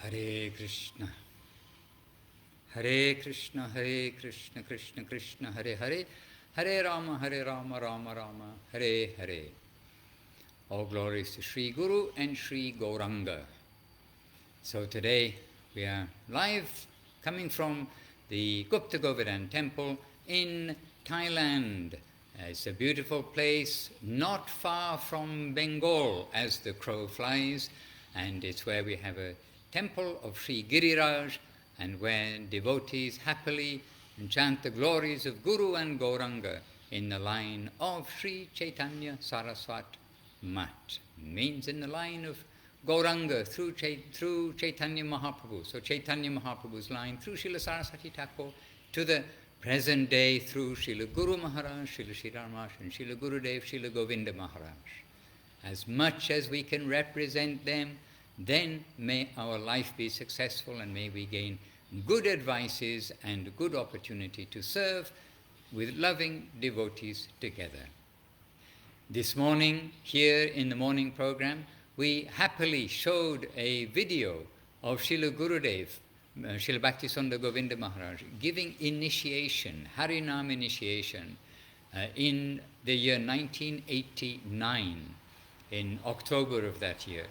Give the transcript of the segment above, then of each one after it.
Hare Krishna, Hare Krishna, Hare Krishna, Krishna Krishna, Hare Hare, Hare Rama, Rama Rama, Hare Hare. All glories to Sri Guru and Sri Gauranga. So today we are live coming from the Gupta Govardhan temple in Thailand. It's a beautiful place not far from Bengal as the crow flies, and it's where we have a temple of Sri Giriraj, and where devotees happily chant the glories of Guru and Gauranga in the line of Sri Chaitanya Saraswat Mat. Means in the line of Gauranga through Chaitanya Mahaprabhu. So Chaitanya Mahaprabhu's line through Srila Saraswati Thakur to the present day through Srila Guru Maharaj, Srila Sri Ramash, and Srila Gurudev, Srila Govinda Maharaj. As much as we can represent them, then may our life be successful, and may we gain good advices and good opportunity to serve with loving devotees together. This morning, here in the morning program, we happily showed a video of Srila Gurudev, Srila Bhaktisundar Govinda Maharaj, giving initiation, Harinam initiation, in the year 1989, in October of that year.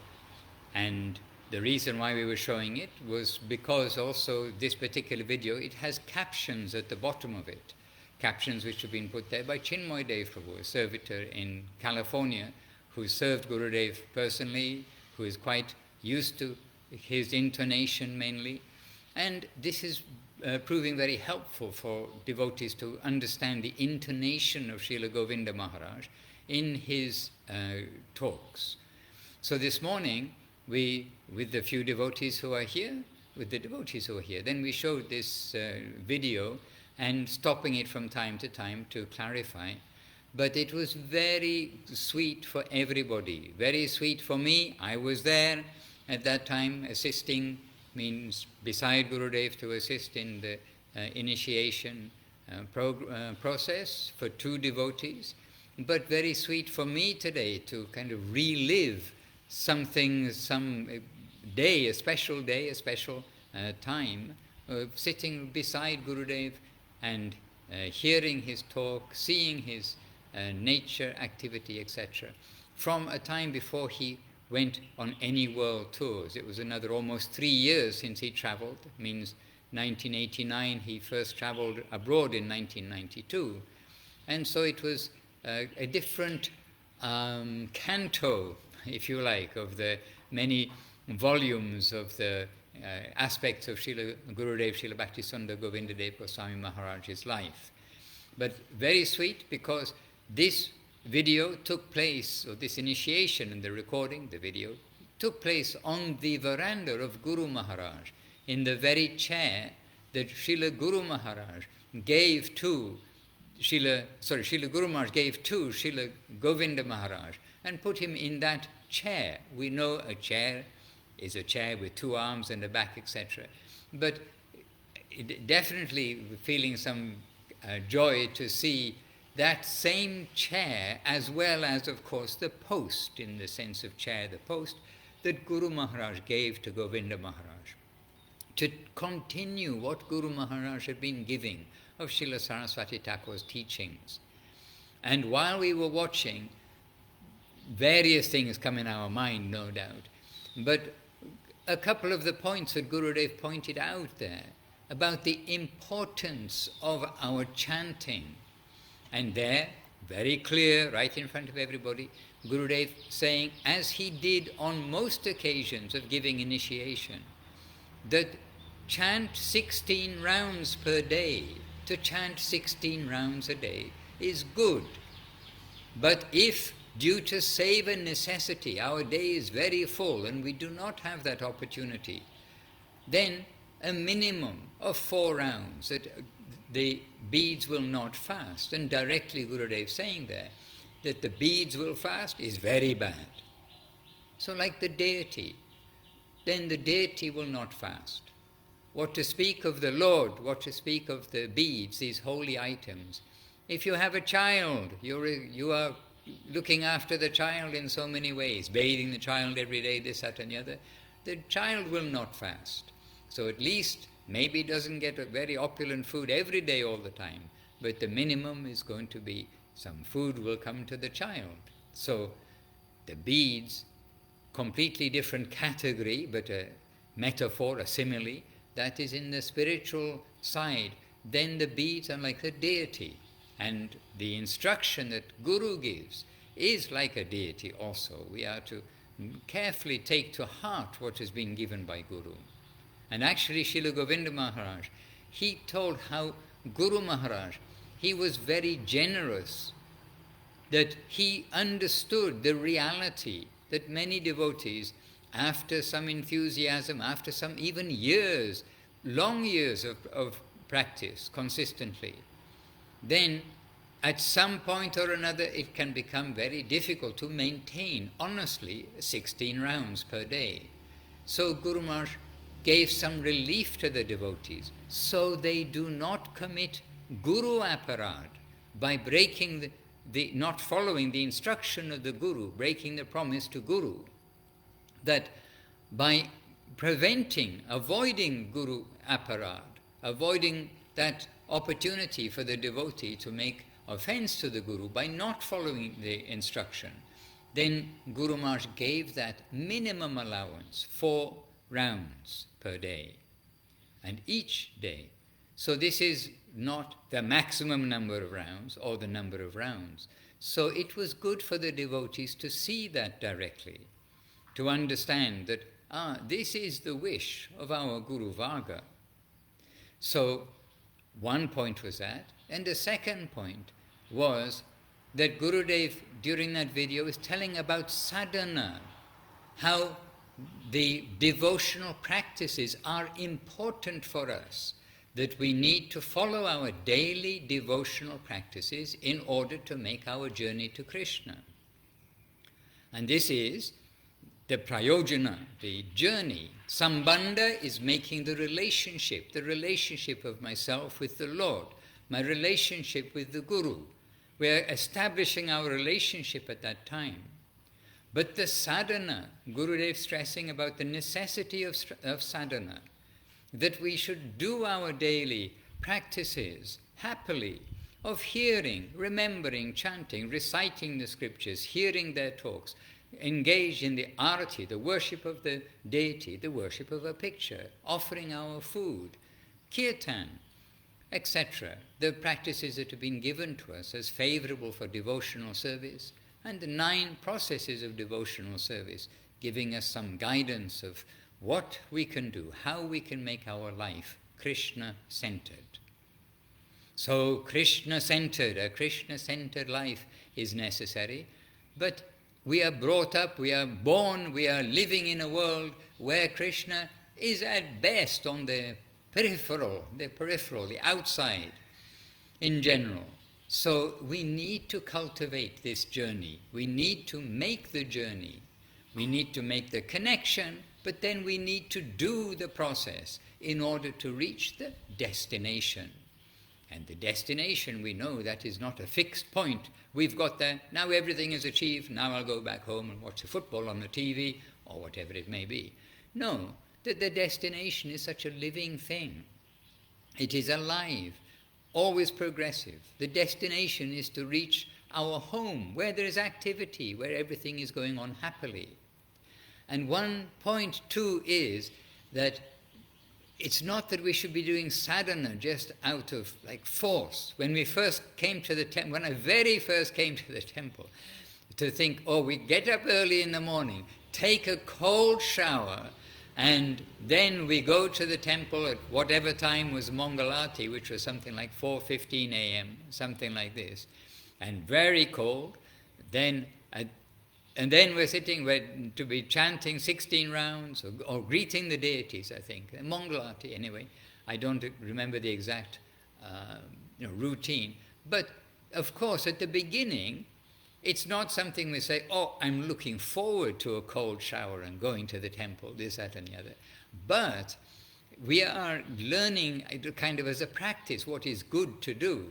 And the reason why we were showing it was because also this particular video, it has captions at the bottom of it. Captions which have been put there by Chinmoy Dev Prabhu, a servitor in California, who served Gurudev personally, who is quite used to his intonation mainly. And this is proving very helpful for devotees to understand the intonation of Srila Govinda Maharaj in his talks. So this morning, we, with the few devotees who are here, then we showed this video and stopping it from time to time to clarify. But it was very sweet for everybody, very sweet for me. I was there at that time assisting, means beside Gurudev to assist in the initiation process for two devotees. But very sweet for me today to kind of relive something, some day, a special time, sitting beside Gurudev and hearing his talk, seeing his nature, activity, etc. From a time before he went on any world tours. It was another almost 3 years since he traveled. It means 1989, he first traveled abroad in 1992. And so it was a different canto, if you like, of the many volumes of the aspects of Srila Gurudev, Srila Bhaktisundar Govinda Dev Goswami Maharaj's life. But very sweet because this video took place, or this initiation and the recording, the video, took place on the veranda of Guru Maharaj, in the very chair that Srila Guru Maharaj gave to Srila Guru Maharaj gave to Srila Govinda Maharaj and put him in that chair. We know a chair is a chair with two arms and a back, etc. But definitely feeling some joy to see that same chair, as well as, of course, the post, in the sense of chair, the post, that Guru Maharaj gave to Govinda Maharaj, to continue what Guru Maharaj had been giving of Srila Saraswati Thakur's teachings. And while we were watching, various things come in our mind, no doubt, but a couple of the points that Gurudev pointed out there about the importance of our chanting. And there, very clear, right in front of everybody, Gurudev saying, as he did on most occasions of giving initiation, that chant 16 rounds per day, to chant 16 rounds a day is good. But if due to save necessity, our day is very full and we do not have that opportunity, then a minimum of 4 rounds, that the beads will not fast. And directly Gurudev saying there that the beads will fast is very bad. So like the deity, then the deity will not fast. What to speak of the Lord, what to speak of the beads, these holy items. If you have a child, you are looking after the child in so many ways, bathing the child every day, this, that and the other. the child will not fast. So at least maybe doesn't get a very opulent food every day all the time, but the minimum is going to be some food will come to the child. So the beads, completely different category, but a metaphor, a simile, that is in the spiritual side. Then the beads are like the deity, and the instruction that Guru gives is like a deity also. We are to carefully take to heart what has been given by Guru. And actually Srila Govinda Maharaj, he told how Guru Maharaj, he was very generous, that he understood the reality that many devotees, after some enthusiasm, after some even years, long years of practice consistently, then at some point or another it can become very difficult to maintain honestly 16 rounds per day. So Guru Maharaj gave some relief to the devotees so they do not commit Guru aparad by breaking the not following the instruction of the Guru, breaking the promise to Guru, that by preventing, avoiding Guru aparad, avoiding that opportunity for the devotee to make offense to the Guru by not following the instruction, then Guru Maharaj gave that minimum allowance, 4 rounds per day, and each day. So this is not the maximum number of rounds or the number of rounds. So it was good for the devotees to see that directly, to understand that, this is the wish of our Guru Varga. So one point was that, and the second point was that Gurudev, during that video, is telling about sadhana, how the devotional practices are important for us, that we need to follow our daily devotional practices in order to make our journey to Krishna. And this is the prayojana, the journey. Sambandha is making the relationship of myself with the Lord, my relationship with the Guru. We are establishing our relationship at that time. But the sadhana, Gurudev stressing about the necessity of sadhana, that we should do our daily practices happily, of hearing, remembering, chanting, reciting the scriptures, hearing their talks, engage in the arati, the worship of the deity, the worship of a picture, offering our food, kirtan, etc. The practices that have been given to us as favorable for devotional service, and the 9 processes of devotional service, giving us some guidance of what we can do, how we can make our life Krishna-centered. So Krishna-centered, a Krishna-centered life is necessary, but we are brought up, we are born, we are living in a world where Krishna is at best on the peripheral, the outside in general. So we need to cultivate this journey. We need to make the journey. We need to make the connection, but then we need to do the process in order to reach the destination. And the destination, we know that is not a fixed point. We've got there, now everything is achieved, now I'll go back home and watch the football on the TV, or whatever it may be. No, the destination is such a living thing. It is alive, always progressive. The destination is to reach our home, where there is activity, where everything is going on happily. And one point too is that it's not that we should be doing sadhana just out of force. When we first came to the temple, when I very first came to the temple, to think, we get up early in the morning, take a cold shower, and then we go to the temple at whatever time was Mangalati, which was something like 4:15 a.m., something like this, and very cold. And then we're sitting to be chanting 16 rounds or greeting the deities, I think. Mangalati, anyway. I don't remember the exact routine. But, of course, at the beginning, it's not something we say, I'm looking forward to a cold shower and going to the temple, this, that, and the other. But we are learning kind of as a practice what is good to do.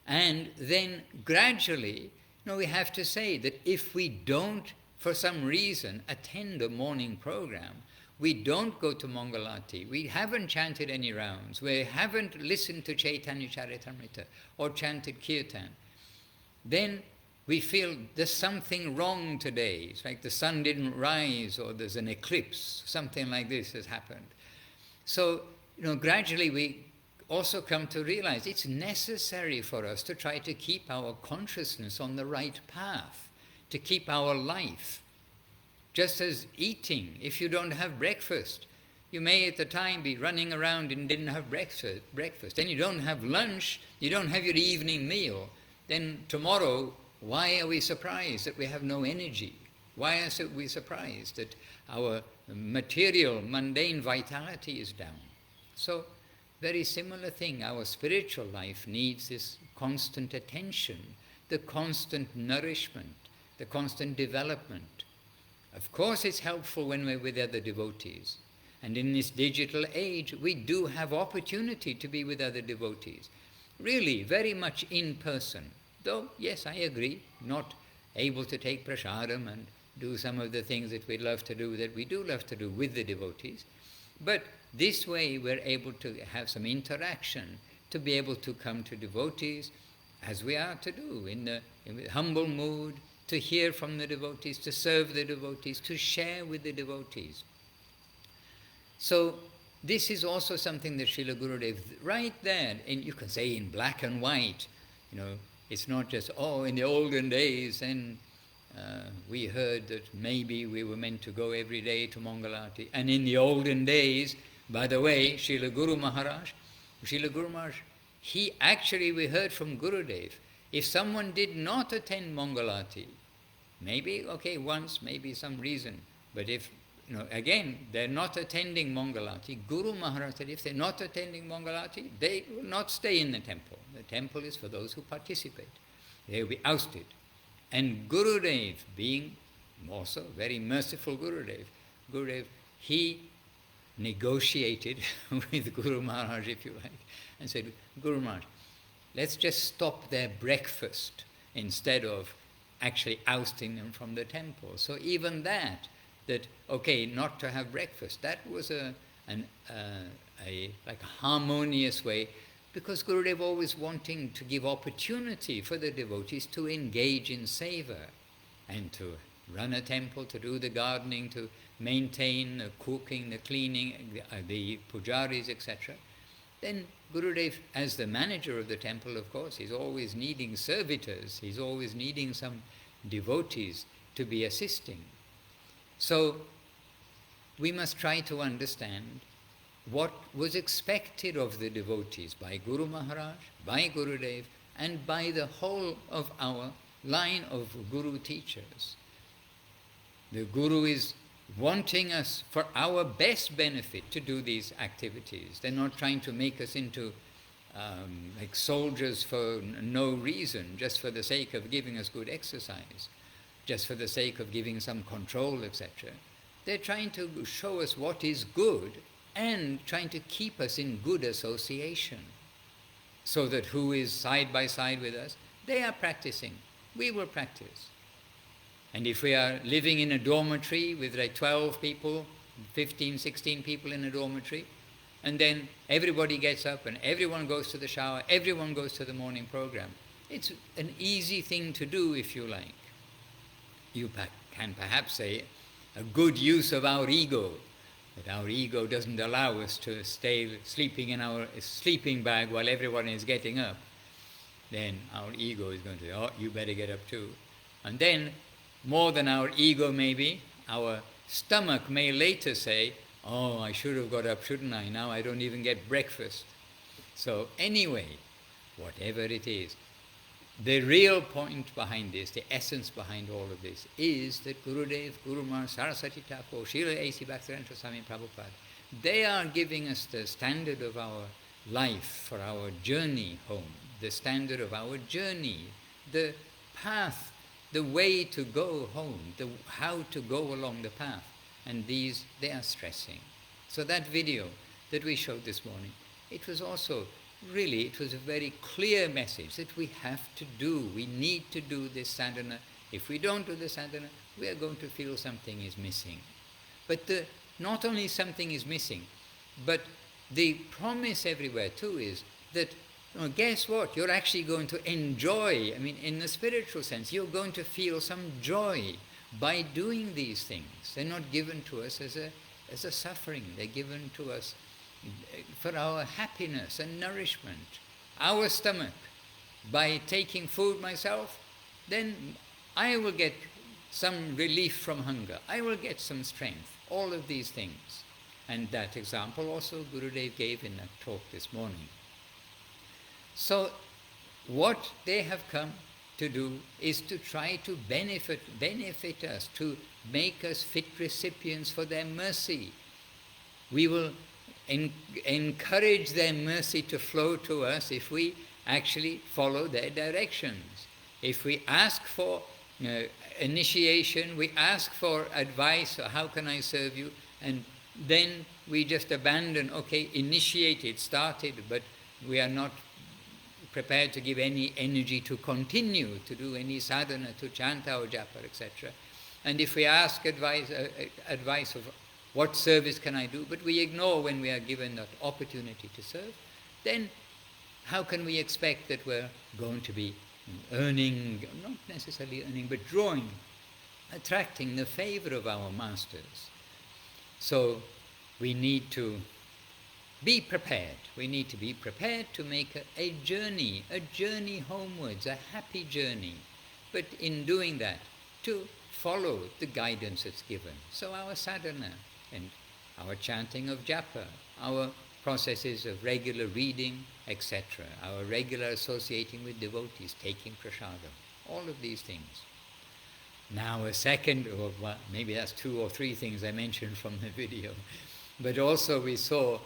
And then gradually, we have to say that if we don't for some reason, attend a morning program, we don't go to Mangalati, we haven't chanted any rounds, we haven't listened to Chaitanya Charitamrita or chanted Kirtan, then we feel there's something wrong today. It's like the sun didn't rise, or there's an eclipse, something like this has happened. So, gradually we also come to realize it's necessary for us to try to keep our consciousness on the right path, to keep our life. Just as eating, if you don't have breakfast, you may at the time be running around and didn't have breakfast. Then you don't have lunch, you don't have your evening meal. Then tomorrow, why are we surprised that we have no energy? Why are we surprised that our material, mundane vitality is down? So, very similar thing, our spiritual life needs this constant attention, the constant nourishment, the constant development. Of course it's helpful when we're with other devotees. And in this digital age, we do have opportunity to be with other devotees. Really, very much in person. Though, yes, I agree, not able to take prasadam and do some of the things that we do love to do with the devotees. But this way we're able to have some interaction, to be able to come to devotees, as we are to do, in humble mood, to hear from the devotees, to serve the devotees, to share with the devotees. So this is also something that Srila Gurudev, right there, and you can say in black and white, it's not just, in the olden days, and we heard that maybe we were meant to go every day to Mangalati. And in the olden days, by the way, Srila Guru Maharaj, he actually, we heard from Gurudev, if someone did not attend Mangalati, maybe, once, maybe some reason, but if, again, they're not attending Mangalati, Guru Maharaj said if they're not attending Mangalati, they will not stay in the temple. The temple is for those who participate. They will be ousted. And Gurudev, being also very merciful Gurudev, he negotiated with Guru Maharaj, if you like, and said, Guru Maharaj, let's just stop their breakfast instead of actually ousting them from the temple. So even that not to have breakfast, that was a harmonious way, because Gurudev always wanting to give opportunity for the devotees to engage in seva and to run a temple, to do the gardening, to maintain the cooking, the cleaning, the pujaris, etc. Then Gurudev, as the manager of the temple, of course, he's always needing servitors, he's always needing some devotees to be assisting. So we must try to understand what was expected of the devotees by Guru Maharaj, by Gurudev, and by the whole of our line of Guru teachers. The Guru is wanting us for our best benefit to do these activities. They're not trying to make us into like soldiers for no reason, just for the sake of giving us good exercise, just for the sake of giving some control, etc. They're trying to show us what is good and trying to keep us in good association, so that who is side by side with us, they are practicing, we will practice. And if we are living in a dormitory with like 12 people, 15, 16 people in a dormitory, and then everybody gets up and everyone goes to the shower, everyone goes to the morning program, it's an easy thing to do, if you like. You can perhaps say a good use of our ego, that our ego doesn't allow us to stay sleeping in our sleeping bag while everyone is getting up. Then our ego is going to say, you better get up too. And then, more than our ego maybe, our stomach may later say, I should have got up, shouldn't I? Now I don't even get breakfast. So anyway, whatever it is, the real point behind this, the essence behind all of this, is that Gurudev, Guru Maharaj, Saraswati Thakur, Srila A.C. Bhaktivedanta Swami Prabhupada, they are giving us the standard of our life for our journey home, the standard of our journey, the path, the way to go home, how to go along the path. And these, they are stressing. So that video that we showed this morning, it was also really, it was a very clear message that we have to do, we need to do this sadhana. If we don't do the sadhana, we are going to feel something is missing. But not only something is missing, but the promise everywhere too is that, guess what? You're actually going to enjoy, in the spiritual sense, you're going to feel some joy by doing these things. They're not given to us as a suffering. They're given to us for our happiness and nourishment. Our stomach, by taking food myself, then I will get some relief from hunger. I will get some strength. All of these things. And that example also Gurudev gave in that talk this morning. So what they have come to do is to try to benefit us, to make us fit recipients for their mercy. We will encourage their mercy to flow to us if we actually follow their directions. If we ask for initiation, we ask for advice, or how can I serve you, and then we just abandon, initiated, started, but we are not prepared to give any energy to continue, to do any sadhana, to chant our japa, etc. And if we ask advice of what service can I do, but we ignore when we are given that opportunity to serve, then how can we expect that we're going to be earning, not necessarily earning, but drawing, attracting the favor of our masters? So we need to be prepared. We need to be prepared to make a journey homewards, a happy journey. But in doing that, to follow the guidance that's given. So our sadhana and our chanting of japa, our processes of regular reading, etc., our regular associating with devotees, taking prasadam, all of these things. Now a second, or maybe that's 2 or 3 things I mentioned from the video, but also we saw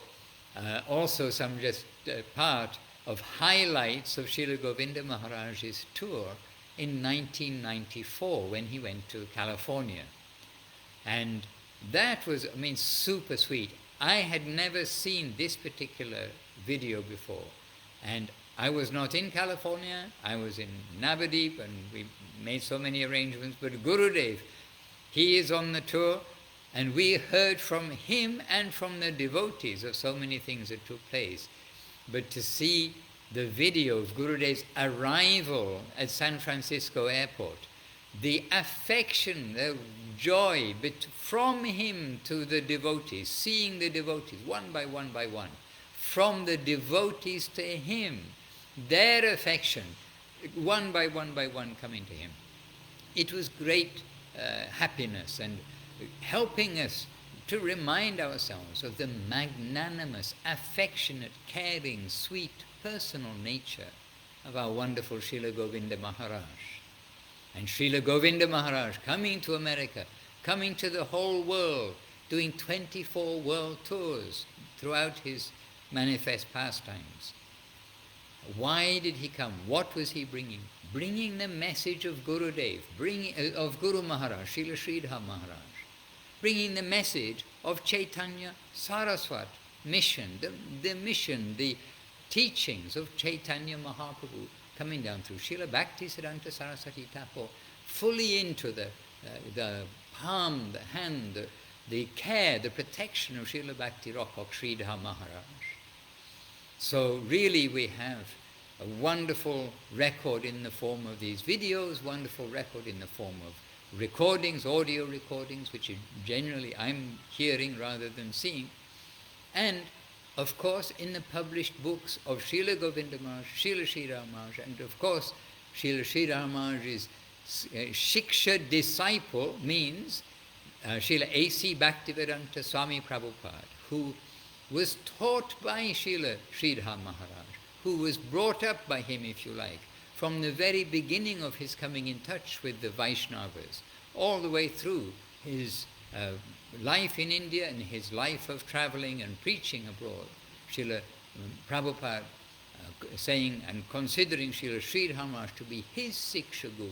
also some just part of highlights of Srila Govinda Maharaj's tour in 1994 when he went to California. And that was, super sweet. I had never seen this particular video before. And I was not in California, I was in Navadip, and we made so many arrangements. But Gurudev, he is on the tour, and we heard from him and from the devotees of so many things that took place. But to see the video of Gurudev's arrival at San Francisco airport, the affection, the joy from him to the devotees, seeing the devotees one by one, from the devotees to him, their affection, one by one coming to him. It was great happiness and helping us to remind ourselves of the magnanimous, affectionate, caring, sweet, personal nature of our wonderful Srila Govinda Maharaj. And Srila Govinda Maharaj coming to America, coming to the whole world, doing 24 world tours throughout his manifest pastimes. Why did he come? What was he bringing? Bringing the message of Gurudev, of Guru Maharaj, Srila Sridhar Maharaj. Bringing the message of Chaitanya Saraswat mission, the mission, the teachings of Chaitanya Mahaprabhu coming down through Srila Bhaktisiddhanta Saraswati Thakur, fully into the palm, the hand, the care, the protection of Srila Bhakti Rakak Sridhar Maharaj. So really we have a wonderful record in the form of these videos, wonderful record in the form of recordings, audio recordings, which generally I'm hearing rather than seeing. And of course in the published books of Srila Govinda Maharaj, Srila Sridhar Maharaj, and of course Srila Sridhar Maharaj's Shiksha disciple means Srila A.C. Bhaktivedanta Swami Prabhupada, who was taught by Srila Sridhar Maharaj, who was brought up by him, if you like, from the very beginning of his coming in touch with the Vaishnavas, all the way through his life in India and his life of traveling and preaching abroad. Srila Prabhupada saying and considering Srila Sridhar Maharaj to be his Siksha Guru.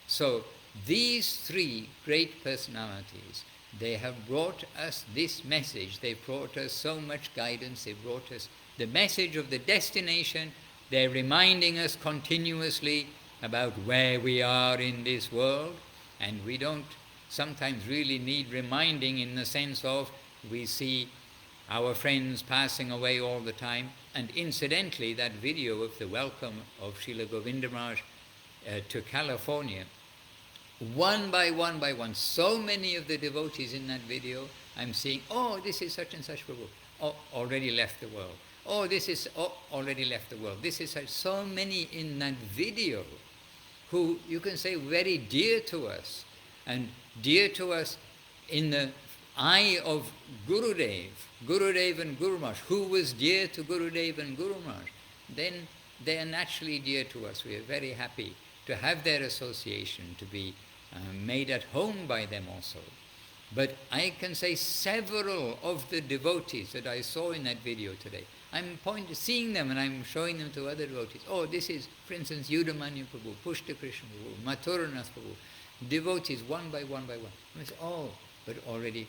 So these 3 great personalities, they have brought us this message. They brought us so much guidance. They brought us the message of the destination. They're reminding us continuously about where we are in this world. And we don't sometimes really need reminding in the sense of we see our friends passing away all the time. And incidentally, that video of the welcome of Srila Govinda Maharaj to California, one by one, so many of the devotees in that video, I'm seeing, oh, this is such and such Prabhu, oh, already left the world. Oh, this is, oh, already left the world. This is such, so many in that video who you can say very dear to us, and dear to us in the eye of Gurudev and Guru Maharaj. Who was dear to Gurudev and Guru Maharaj? Then they are naturally dear to us. We are very happy to have their association, to be made at home by them also. But I can say several of the devotees that I saw in that video today, I'm seeing them and I'm showing them to other devotees. Oh, this is, for instance, Yudhamanya Prabhu, Pushta Krishna Prabhu, Mathuranath Prabhu, devotees one by one. I say, oh, but already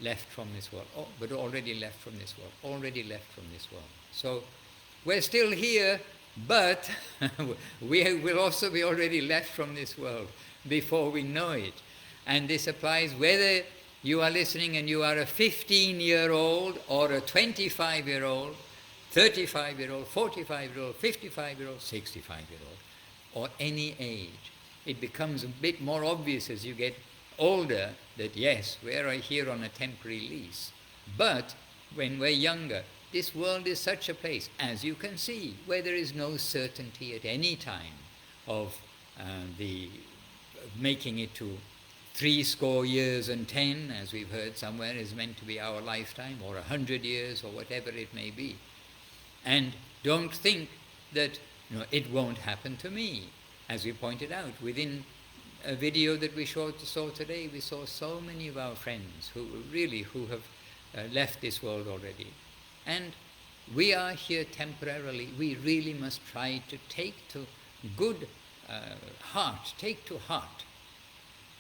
left from this world. Oh, but already left from this world. Already left from this world. So we're still here, but we will also be already left from this world before we know it. And this applies whether you are listening and you are a 15-year-old or a 25-year-old, 35-year-old, 45-year-old, 55-year-old, 65-year-old, or any age. It becomes a bit more obvious as you get older that yes, we're here on a temporary lease. But when we're younger, this world is such a place, as you can see, where there is no certainty at any time of making it to 70 years and 10, as we've heard somewhere, is meant to be our lifetime, or 100 years, or whatever it may be. And don't think that it won't happen to me. As we pointed out, within a video that we saw today, we saw so many of our friends who have left this world already. And we are here temporarily. We really must try to take to heart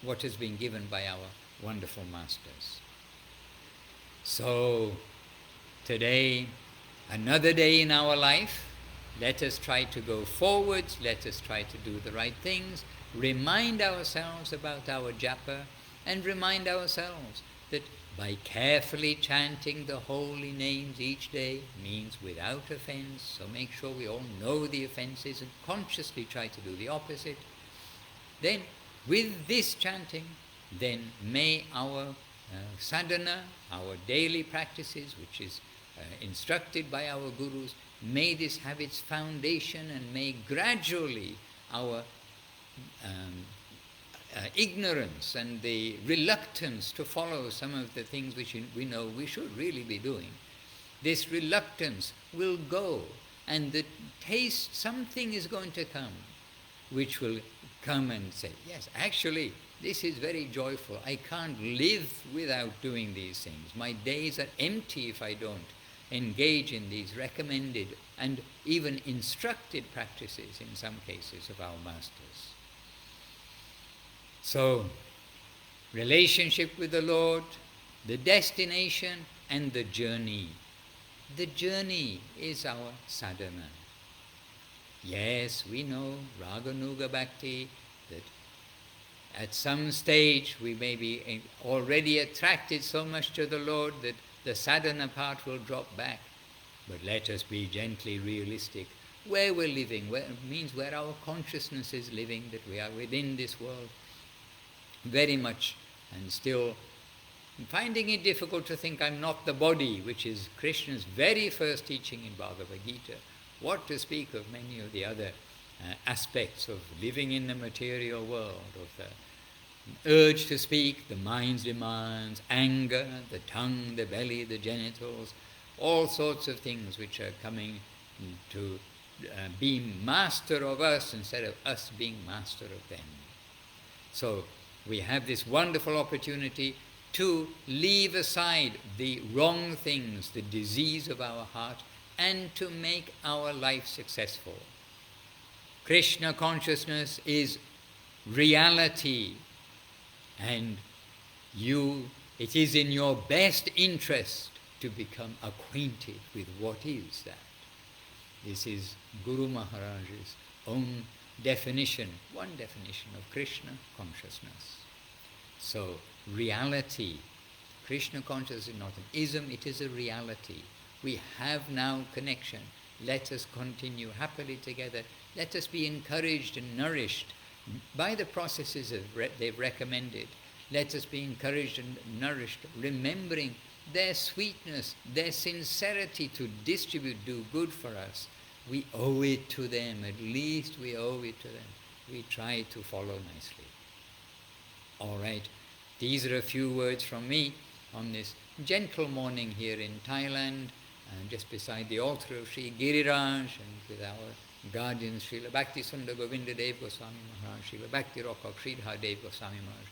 what has been given by our wonderful masters. So today, another day in our life, let us try to go forwards, let us try to do the right things, remind ourselves about our japa, and remind ourselves that by carefully chanting the holy names each day means without offense, so make sure we all know the offenses and consciously try to do the opposite. Then with this chanting, then may our sadhana, our daily practices, which is instructed by our gurus, may this have its foundation, and may gradually our ignorance and the reluctance to follow some of the things which we know we should really be doing, this reluctance will go, and the taste, something is going to come, which will come and say, yes, actually, this is very joyful. I can't live without doing these things. My days are empty if I don't engage in these recommended and even instructed practices, in some cases, of our masters. So, relationship with the Lord, the destination, and the journey. The journey is our sadhana. Yes, we know, Raganuga Bhakti, that at some stage we may be already attracted so much to the Lord that the sadhana part will drop back. But let us be gently realistic. Where we're living, means where our consciousness is living, that we are within this world, very much, and still finding it difficult to think I'm not the body, which is Krishna's very first teaching in Bhagavad Gita. What to speak of many of the other aspects of living in the material world, of the urge to speak, the mind's demands, anger, the tongue, the belly, the genitals, all sorts of things which are coming to be master of us instead of us being master of them. So we have this wonderful opportunity to leave aside the wrong things, the disease of our heart, and to make our life successful. Krishna consciousness is reality, and it is in your best interest to become acquainted with what is that. This is Guru Maharaj's own definition, one definition of Krishna consciousness. So, reality, Krishna consciousness is not an ism, it is a reality. We have now connection. Let us continue happily together. Let us be encouraged and nourished by the processes they've recommended. Let us be encouraged and nourished, remembering their sweetness, their sincerity to distribute, do good for us. We owe it to them, at least we owe it to them. We try to follow nicely. All right, these are a few words from me on this gentle morning here in Thailand, just beside the altar of Sri Giriraj, and with our guardians, Srila Bhakti Sundar Govinda Dev Goswami Maharaj, Srila Bhakti Rock Sridhar Dev Goswami Maharaj.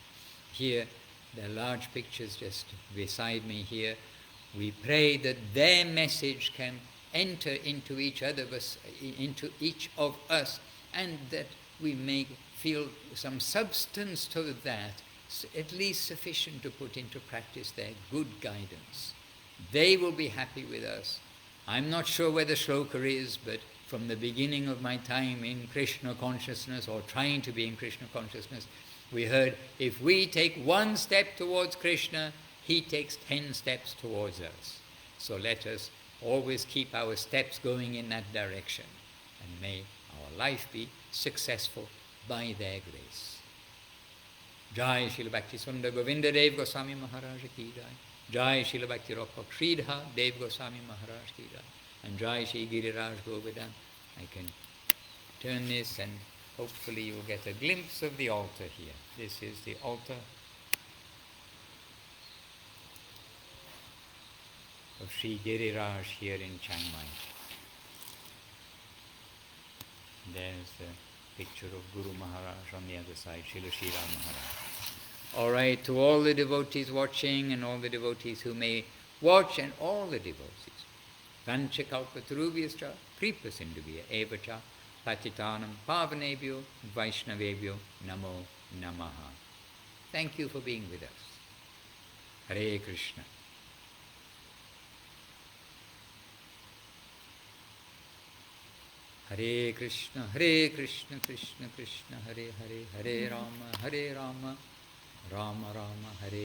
Here, there are large pictures just beside me here. We pray that their message can enter into each of us, and that we may feel some substance to that, at least sufficient to put into practice their good guidance. They will be happy with us. I'm not sure where the shloka is, but from the beginning of my time in Krishna consciousness, or trying to be in Krishna consciousness, we heard, if we take one step towards Krishna, he takes 10 steps towards us. So let us always keep our steps going in that direction, and may our life be successful by their grace. Jai Srila Bhakti Sundar Govinda Dev Goswami Maharaj ki jai. Jai Srila Bhakti Rock Sridhar Dev Goswami Maharaj ki jai. And Jai Shri Giriraj Govardhan. I can turn this and hopefully you will get a glimpse of the altar here. This is the altar of Sri Giriraj here in Chiang Mai. There's the picture of Guru Maharaj on the other side, Srila Shri Ram Maharaj. All right, to all the devotees watching and all the devotees who may watch, and all the devotees. Vancha kalpatarubhyascha kripa sindhubhya evacha patitanam pavanebhyo vaishnavebhyo namo namaha. Thank you for being with us. Hare Krishna. Hare Krishna, Krishna Krishna, Hare Hare, Hare Rama, Rama Rama, Hare